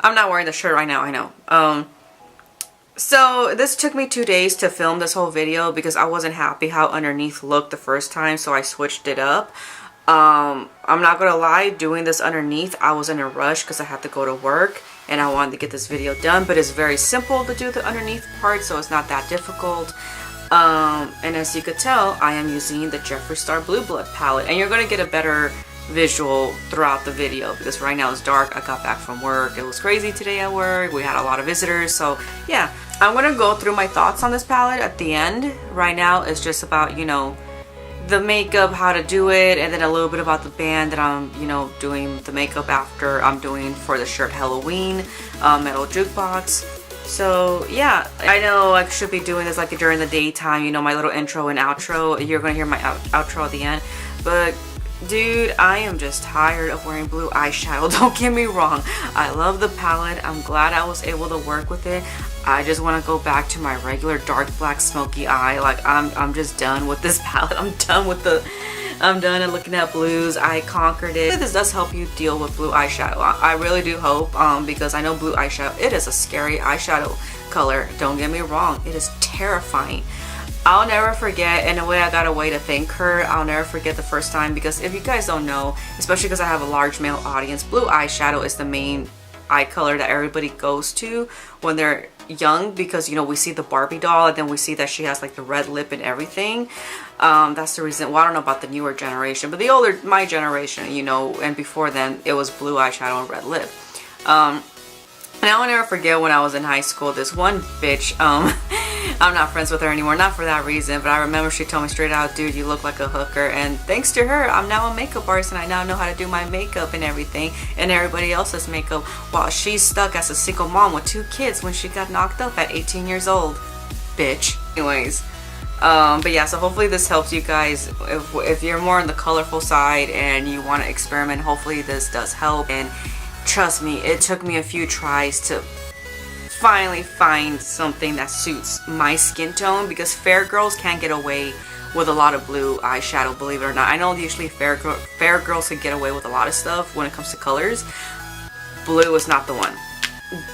I'm not wearing the shirt right now, I know. So this took me 2 days to film this whole video because I wasn't happy how underneath looked the first time, so I switched it up. I'm not gonna lie, doing this underneath, I was in a rush because I had to go to work and I wanted to get this video done, but it's very simple to do the underneath part, so it's not that difficult. And as you could tell, I am using the Jeffree Star Blue Blood palette, and you're gonna get a better visual throughout the video because right now it's dark. I got back from work. It was crazy today at work. We had a lot of visitors, so yeah. I'm gonna go through my thoughts on this palette at the end. Right now it's just about, you know, the makeup, how to do it, and then a little bit about the band that I'm, you know, doing the makeup after I'm doing for the shirt Helloween, Metal Jukebox. So yeah, I know I should be doing this like during the daytime, you know, my little intro and outro. You're gonna hear my outro at the end, but dude, I am just tired of wearing blue eyeshadow. Don't get me wrong, I love the palette. I'm glad I was able to work with it. I just want to go back to my regular dark black smoky eye. Like I'm just done with this palette. I'm done at looking at blues. I conquered it. This does help you deal with blue eyeshadow. I really do hope, because I know blue eyeshadow, it is a scary eyeshadow color. Don't get me wrong, it is terrifying. I'll never forget, in a way I got a way to thank her. I'll never forget the first time, because if you guys don't know, especially because I have a large male audience, blue eyeshadow is the main eye color that everybody goes to when they're young, because you know, we see the Barbie doll and then we see that she has like the red lip and everything. That's the reason. Well, I don't know about the newer generation, but the older, my generation, you know, and before then it was blue eyeshadow and red lip. And I'll never forget when I was in high school, this one bitch, I'm not friends with her anymore, not for that reason, but I remember she told me straight out, dude, you look like a hooker. And thanks to her, I'm now a makeup artist and I now know how to do my makeup and everything, and everybody else's makeup, while she's stuck as a single mom with 2 kids when she got knocked up at 18 years old. Bitch. Anyways, but yeah, so hopefully this helps you guys. If you're more on the colorful side and you want to experiment, hopefully this does help. And trust me, it took me a few tries to finally find something that suits my skin tone, because fair girls can't get away with a lot of blue eyeshadow, believe it or not. I know usually fair girls can get away with a lot of stuff when it comes to colors. Blue is not the one.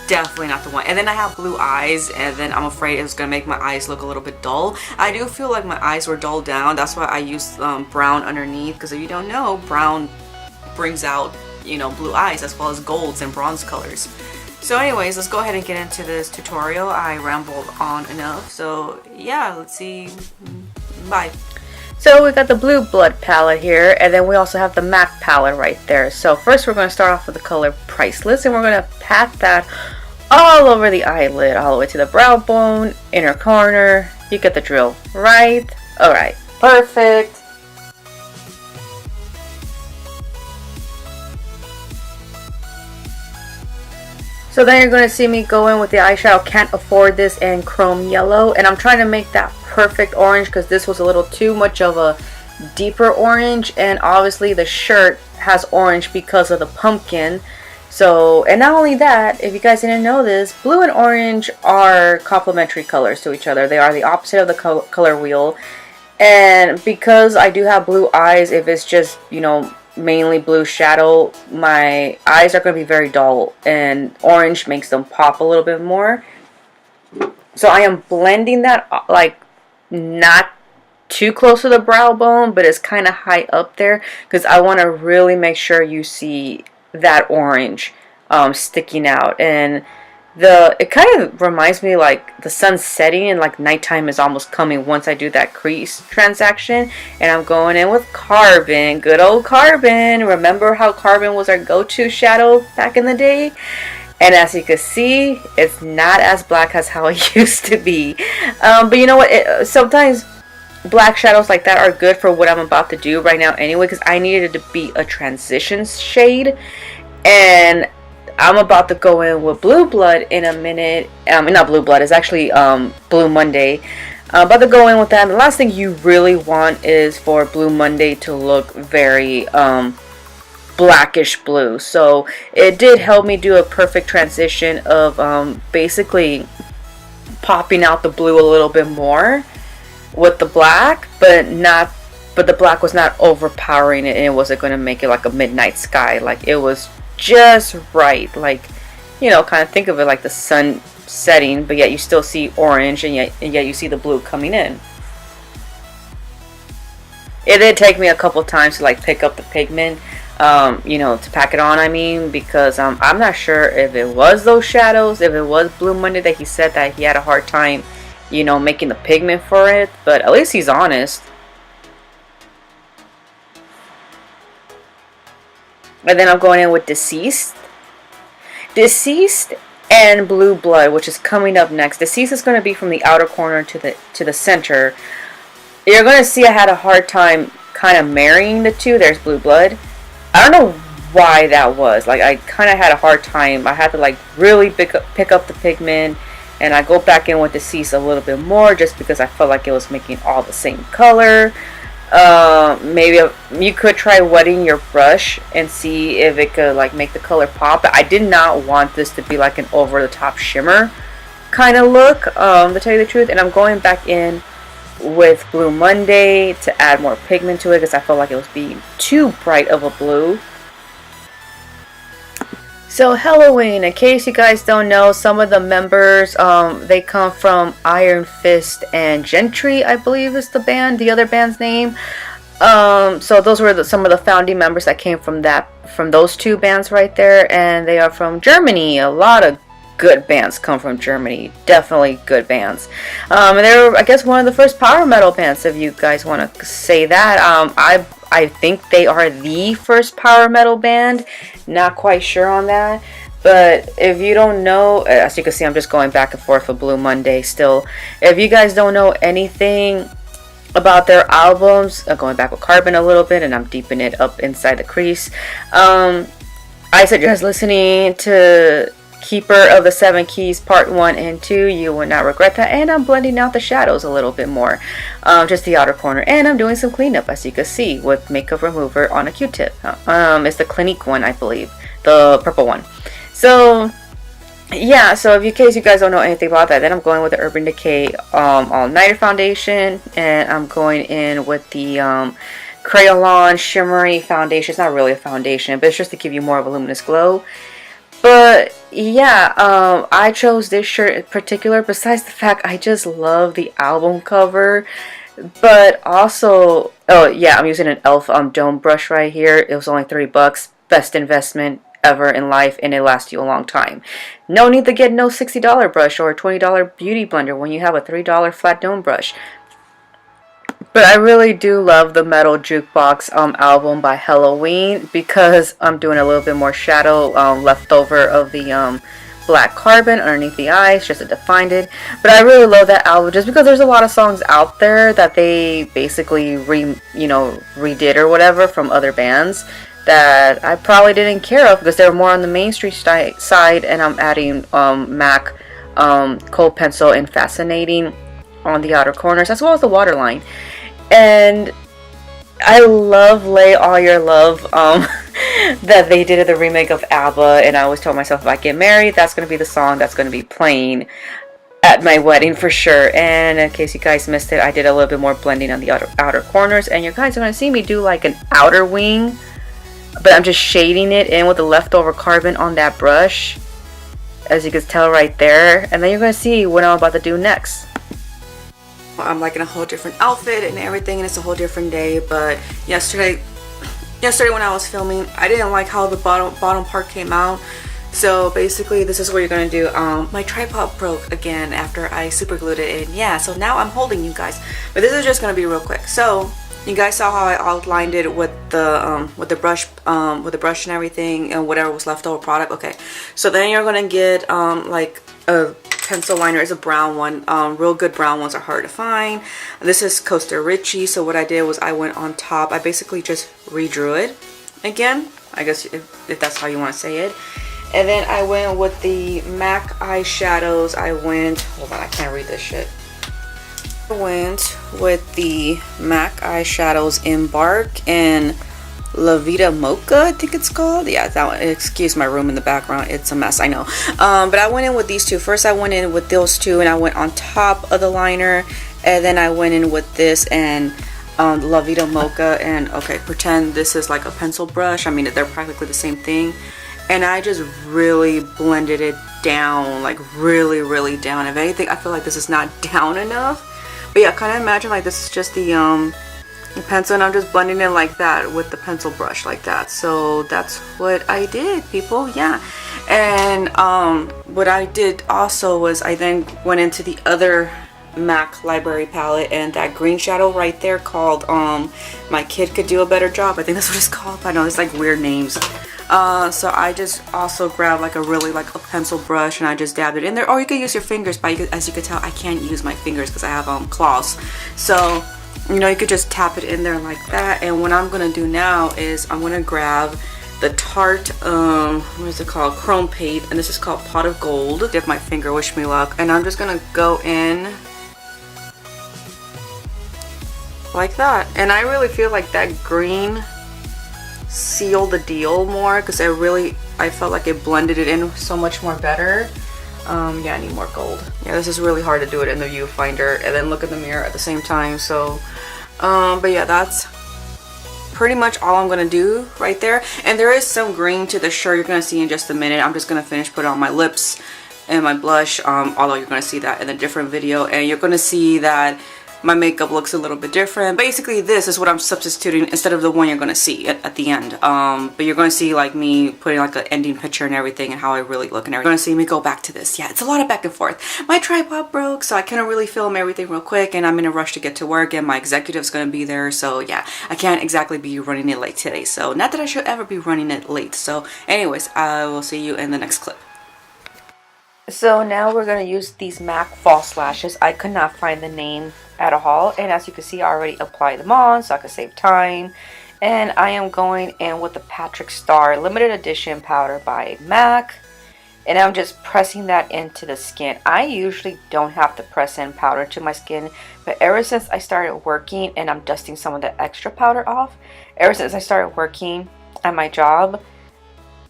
Definitely not the one. And then I have blue eyes, and then I'm afraid it's gonna make my eyes look a little bit dull. I do feel like my eyes were dulled down. That's why I use brown underneath, because if you don't know, brown brings out, you know, blue eyes as well as golds and bronze colors. So anyways, let's go ahead and get into this tutorial. I rambled on enough, so yeah, let's see. Bye. So we got the Blue Blood palette here, and then we also have the MAC palette right there. So first we're going to start off with the color Priceless, and we're going to pat that all over the eyelid, all the way to the brow bone, inner corner. You get the drill, right? Alright, perfect. So then you're going to see me go in with the eyeshadow Can't Afford This and Chrome Yellow. And I'm trying to make that perfect orange because this was a little too much of a deeper orange. And obviously the shirt has orange because of the pumpkin. So, and not only that, if you guys didn't know this, blue and orange are complementary colors to each other. They are the opposite of the color wheel. And because I do have blue eyes, if it's just, you know, mainly blue shadow, my eyes are going to be very dull, and orange makes them pop a little bit more. So I am blending that like not too close to the brow bone, but it's kind of high up there because I want to really make sure you see that orange sticking out. And it kind of reminds me like the sun setting and like nighttime is almost coming once I do that crease transaction. And I'm going in with Carbon, good old Carbon. Remember how Carbon was our go-to shadow back in the day? And as you can see, it's not as black as how it used to be. But you know what? Sometimes black shadows like that are good for what I'm about to do right now anyway, because I needed it to be a transition shade. And I'm about to go in with Blue Blood in a minute. Not Blue Blood, it's actually Blue Monday. I'm about to go in with that. And the last thing you really want is for Blue Monday to look very blackish blue. So it did help me do a perfect transition of basically popping out the blue a little bit more with the black, but the black was not overpowering it, and it wasn't going to make it like a midnight sky. Like it was just right. Like you know, kind of think of it like the sun setting, but yet you still see orange, and yet you see the blue coming in. It did take me a couple times to like pick up the pigment, you know, to pack it on, I mean, because I'm not sure if it was those shadows, if it was Blue Monday that he said that he had a hard time, you know, making the pigment for it, but at least he's honest. And then I'm going in with Deceased and Blue Blood, which is coming up next. Deceased is going to be from the outer corner to the center. You're going to see I had a hard time kind of marrying the two. There's Blue Blood. I don't know why that was. Like, I kind of had a hard time. I had to like really pick up the pigment, and I go back in with Deceased a little bit more just because I felt like it was making all the same color. Maybe you could try wetting your brush and see if it could like make the color pop. But I did not want this to be like an over the top shimmer kind of look, to tell you the truth. And I'm going back in with Blue Monday to add more pigment to it because I felt like it was being too bright of a blue. So Helloween, in case you guys don't know, some of the members, they come from Iron Fist and Gentry, I believe is the other band's name. So those were some of the founding members that came from those two bands right there, and they are from Germany. A lot of good bands come from Germany, definitely good bands. And they were, I guess, one of the first power metal bands, if you guys want to say that. I think they are the first power metal band. Not quite sure on that. But if you don't know, as you can see, I'm just going back and forth with Blue Monday still. If you guys don't know anything about their albums, going back with Carbon a little bit, and I'm deepening it up inside the crease. I suggest listening to Keeper of the Seven Keys Part 1 and 2. You will not regret that. And I'm blending out the shadows a little bit more, just the outer corner, and I'm doing some cleanup, as you can see, with makeup remover on a Q-tip. It's the Clinique one, I believe, the purple one. So yeah, so in case you guys don't know anything about that, then I'm going with the Urban Decay All Nighter foundation, and I'm going in with the Crayon Shimmery foundation. It's not really a foundation, but it's just to give you more of a luminous glow. But yeah, I chose this shirt in particular, besides the fact I just love the album cover. But also, oh yeah, I'm using an e.l.f. dome brush right here. It was only $3. Best investment ever in life, and it lasts you a long time. No need to get no $60 brush or a $20 beauty blender when you have a $3 flat dome brush. But I really do love the Metal Jukebox album by Helloween, because I'm doing a little bit more shadow left over of the black carbon underneath the eyes just to define it. But I really love that album just because there's a lot of songs out there that they basically redid or whatever from other bands that I probably didn't care of because they were more on the mainstream side, and I'm adding MAC Cold Pencil and Fascinating on the outer corners as well as the waterline. And I love Lay All Your Love that they did the remake of ABBA, and I always told myself if I get married, that's going to be the song that's going to be playing at my wedding for sure. And in case you guys missed it, I did a little bit more blending on the outer corners, and you guys are going to see me do like an outer wing, but I'm just shading it in with the leftover carbon on that brush, as you can tell right there. And then you're going to see what I'm about to do next. I'm like in a whole different outfit and everything, and it's a whole different day. But yesterday when I was filming, I didn't like how the bottom part came out. So basically this is what you're gonna do. My tripod broke again after I super glued it in. Yeah, so now I'm holding you guys, but this is just gonna be real quick. So you guys saw how I outlined it with the brush and everything, and whatever was leftover product. Okay, so then you're gonna get like a pencil liner. Is a brown one. Real good brown ones are hard to find. This is Costa Ricci. So what I did was I went on top. I basically just redrew it again, I guess if that's how you want to say it. And then I went with the MAC eyeshadows. Hold on, I can't read this shit. I went with the MAC eyeshadows Embark and La Vida Mocha, I think it's called. Yeah, that one. Excuse my room in the background. It's a mess, I know. But I went in with these two. First I went in with those two, and I went on top of the liner. And then I went in with this and La Vida Mocha. And okay, pretend this is like a pencil brush. I mean, they're practically the same thing. and I just really blended it down, like really down. If anything, I feel like this is not down enough. But yeah, kind of imagine like this is just the pencil, and I'm just blending it like that with the pencil brush like that. So that's what I did, people. Yeah. And what I did also was I then went into the other MAC library palette, and that green shadow right there called My Kid Could Do a Better Job. I think that's what it's called. I know it's like weird names. So I just also grabbed like a pencil brush, and I just dabbed it in there. Or you could use your fingers, but as you can tell, I can't use my fingers because I have claws. So you know, you could just tap it in there like that. And what I'm gonna do now is I'm gonna grab the Tarte, what is it called, chrome paint, and this is called Pot of Gold. Dip my finger, wish me luck. And I'm just gonna go in like that. And I really feel like that green sealed the deal more, because I felt like it blended it in so much more better. Yeah, I need more gold. Yeah, this is really hard to do it in the viewfinder and then look in the mirror at the same time. So but yeah, that's pretty much all I'm gonna do right there. And there is some green to the shirt you're gonna see in just a minute. I'm just gonna finish putting on my lips and my blush, although you're gonna see that in a different video, and you're gonna see that my makeup looks a little bit different. Basically, this is what I'm substituting instead of the one you're gonna see at the end. But you're gonna see like me putting like an ending picture and everything, and how I really look and everything. You're gonna see me go back to this. Yeah, it's a lot of back and forth. My tripod broke, so I couldn't really film everything real quick, and I'm in a rush to get to work, and my executive's gonna be there. So yeah, I can't exactly be running it late today. So not that I should ever be running it late. So anyways, I will see you in the next clip. So now we're going to use these MAC false lashes. I could not find the name at all, and as you can see, I already applied them on so I could save time. And I am going in with the Patrick Star limited edition powder by MAC, and I'm just pressing that into the skin. I usually don't have to press in powder to my skin, but ever since I started working, and I'm dusting some of the extra powder off, ever since I started working at my job,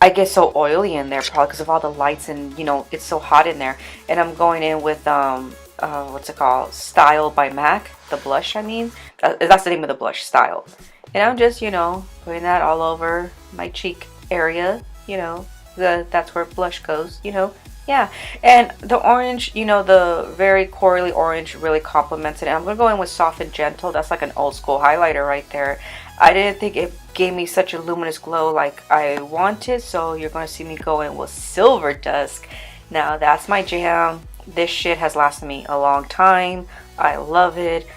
I get so oily in there, probably because of all the lights, and you know, it's so hot in there. And I'm going in with what's it called, Style by MAC, the blush. I mean, that's the name of the blush, Style. And I'm just, you know, putting that all over my cheek area. You know, that's where blush goes. You know, yeah. And the orange, you know, the very corally orange really complements it. And I'm gonna go in with Soft and Gentle. That's like an old school highlighter right there. I didn't think it gave me such a luminous glow like I wanted, so you're going to see me go in with Silver Dusk. Now that's my jam. This shit has lasted me a long time. I love it.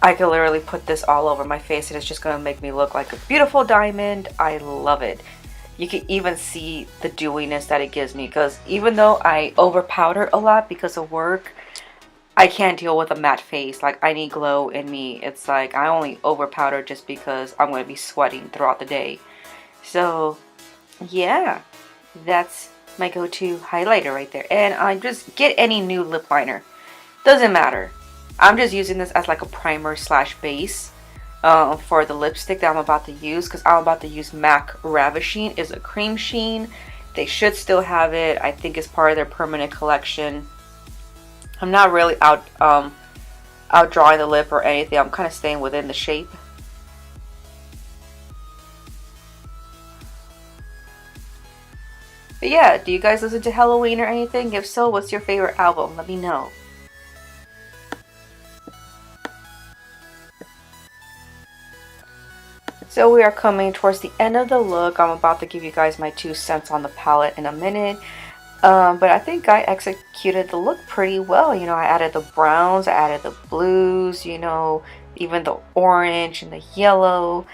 I could literally put this all over my face, and it's just going to make me look like a beautiful diamond. I love it. You can even see the dewiness that it gives me, because even though I over powder a lot because of work, I can't deal with a matte face. Like, I need glow in me. It's like I only over powder just because I'm going to be sweating throughout the day. So yeah, that's my go-to highlighter right there. And I just get any new lip liner, doesn't matter. I'm just using this as like a primer slash base for the lipstick that I'm about to use, because I'm about to use MAC Ravishing. Is a cream sheen. They should still have it. I think it's part of their permanent collection. I'm not really out drawing the lip or anything. I'm kind of staying within the shape. But yeah, do you guys listen to Helloween or anything? If so, what's your favorite album? Let me know. So we are coming towards the end of the look. I'm about to give you guys my 2 cents on the palette in a minute. But I think I executed the look pretty well. You know, I added the browns, I added the blues, you know, even the orange and the yellow.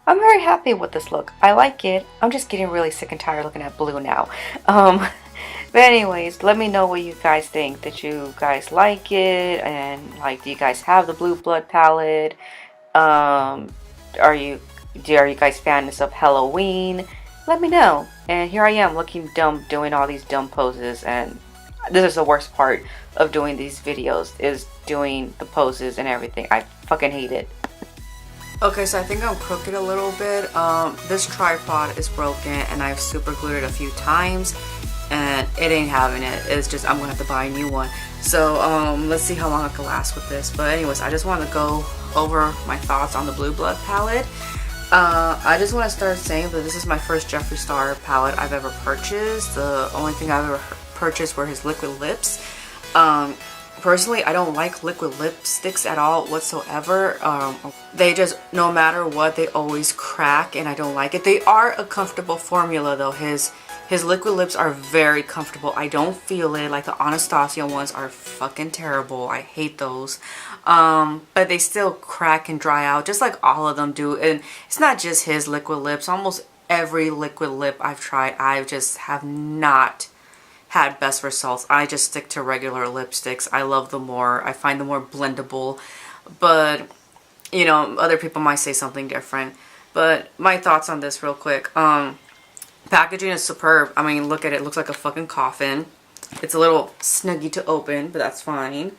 I'm very happy with this look. I like it. I'm just getting really sick and tired looking at blue now. But anyways, let me know what you guys think. Did you guys like it? And like, do you guys have the Blue Blood palette? Are you guys fans of Helloween? Let me know. And here I am looking dumb doing all these dumb poses, and this is the worst part of doing these videos, is doing the poses and everything. I fucking hate it. Okay, so I think I'm crooked a little bit. This tripod is broken, and I've super glued it a few times, and it ain't having it. It's just, I'm gonna have to buy a new one. So let's see how long I can last with this. But anyways, I just want to go over my thoughts on the Blue Blood palette. I just want to start saying that this is my first Jeffree Star palette I've ever purchased. The only thing I've ever purchased were his liquid lips. Personally, I don't like liquid lipsticks at all whatsoever. They just, no matter what, they always crack and I don't like it. They are a comfortable formula though. His liquid lips are very comfortable. I don't feel it. Like the Anastasia ones are fucking terrible. I hate those. But they still crack and dry out just like all of them do. And it's not just his liquid lips. Almost every liquid lip I've tried, I just have not had best results. I just stick to regular lipsticks. I love them more. I find them more blendable. But, you know, other people might say something different. But my thoughts on this real quick. Packaging is superb. I mean, look at it. It looks like a fucking coffin. It's a little snuggy to open, but that's fine.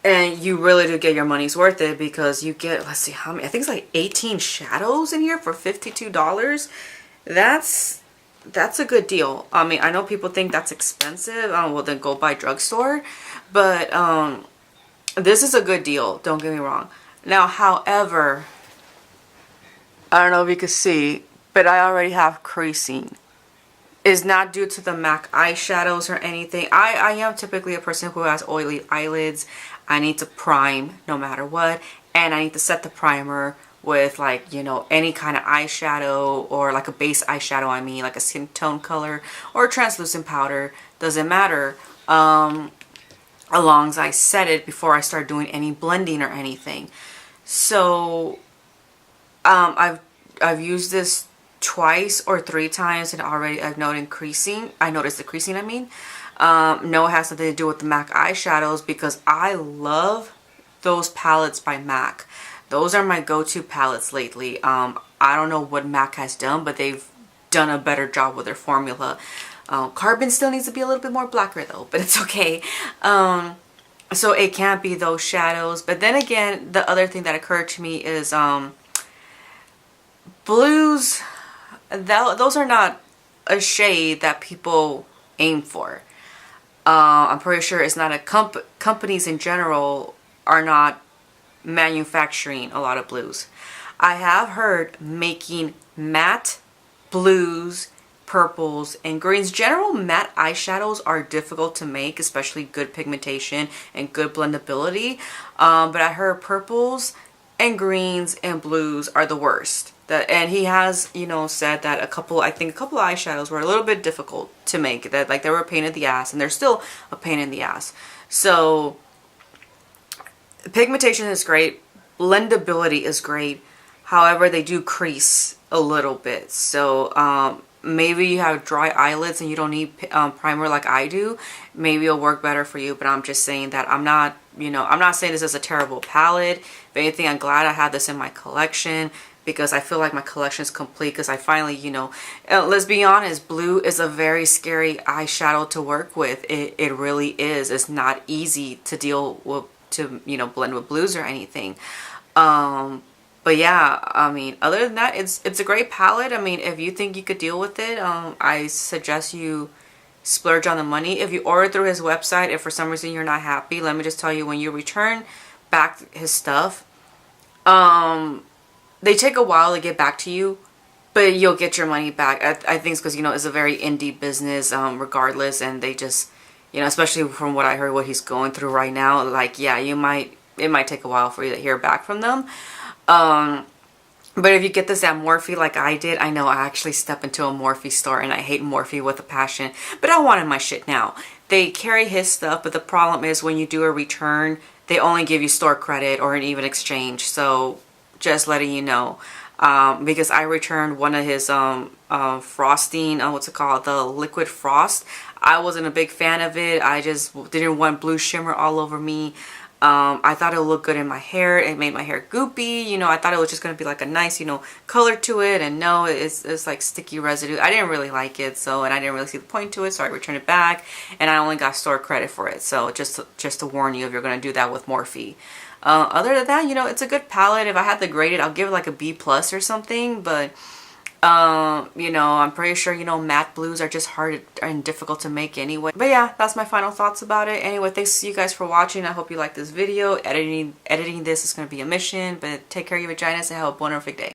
And you really do get your money's worth it because you get, let's see how many, I think it's like 18 shadows in here for $52. That's a good deal. I mean, I know people think that's expensive. Well, then go buy drugstore. But this is a good deal. Don't get me wrong. Now, however, I don't know if you can see, but I already have creasing. It's not due to the MAC eyeshadows or anything. I am typically a person who has oily eyelids. I need to prime no matter what. And I need to set the primer with like, you know, any kind of eyeshadow or like a base eyeshadow, I mean, like a skin tone color or a translucent powder, doesn't matter, as long as I set it before I start doing any blending or anything. So I've used this twice or 3 times and already I've noticed the creasing, I mean. No, it has something to do with the MAC eyeshadows because I love those palettes by MAC. Those are my go-to palettes lately. I don't know what MAC has done, but they've done a better job with their formula. Carbon still needs to be a little bit more blacker though, but it's okay. So it can't be those shadows. But then again, the other thing that occurred to me is blues. Those are not a shade that people aim for. I'm pretty sure it's not a companies in general are not manufacturing a lot of blues. I have heard making matte blues, purples, and greens. General matte eyeshadows are difficult to make, especially good pigmentation and good blendability. But I heard purples and greens and blues are the worst. And he has, you know, said that I think a couple of eyeshadows were a little bit difficult to make. That like they were a pain in the ass, and they're still a pain in the ass. So pigmentation is great, blendability is great. However, they do crease a little bit. So maybe you have dry eyelids and you don't need primer like I do. Maybe it'll work better for you. But I'm just saying that I'm not saying this is a terrible palette. If anything, I'm glad I have this in my collection because I feel like my collection is complete because I finally, you know, let's be honest, blue is a very scary eyeshadow to work with. It really is. It's not easy to deal with, to, you know, blend with blues or anything. But yeah, I mean, other than that, it's a great palette. I mean, if you think you could deal with it, I suggest you splurge on the money. If you order through his website, if for some reason you're not happy, let me just tell you, when you return back his stuff, they take a while to get back to you, but you'll get your money back. I think it's because, you know, it's a very indie business, regardless, and they just, you know, especially from what I heard, what he's going through right now, like, yeah, it might take a while for you to hear back from them. But if you get this at Morphe like I did, I know I actually stepped into a Morphe store and I hate Morphe with a passion, but I wanted my shit now. They carry his stuff, but the problem is when you do a return, they only give you store credit or an even exchange. So just letting you know, because I returned one of his frosting, what's it called, the liquid frost. I wasn't a big fan of it. I just didn't want blue shimmer all over me. I thought it would look good in my hair. It made my hair goopy. You know, I thought it was just going to be like a nice, you know, color to it. And no, it's like sticky residue. I didn't really like it. So, and I didn't really see the point to it. So I returned it back. And I only got store credit for it. So just to warn you if you're going to do that with Morphe. Other than that, you know, it's a good palette. If I had to grade it, I'll give it like a B+ or something. But You know, I'm pretty sure, you know, matte blues are just hard and difficult to make anyway. But yeah, that's my final thoughts about it. Anyway, thanks you guys for watching. I hope you like this video. Editing this is going to be a mission, but take care of your vaginas and have a wonderful day.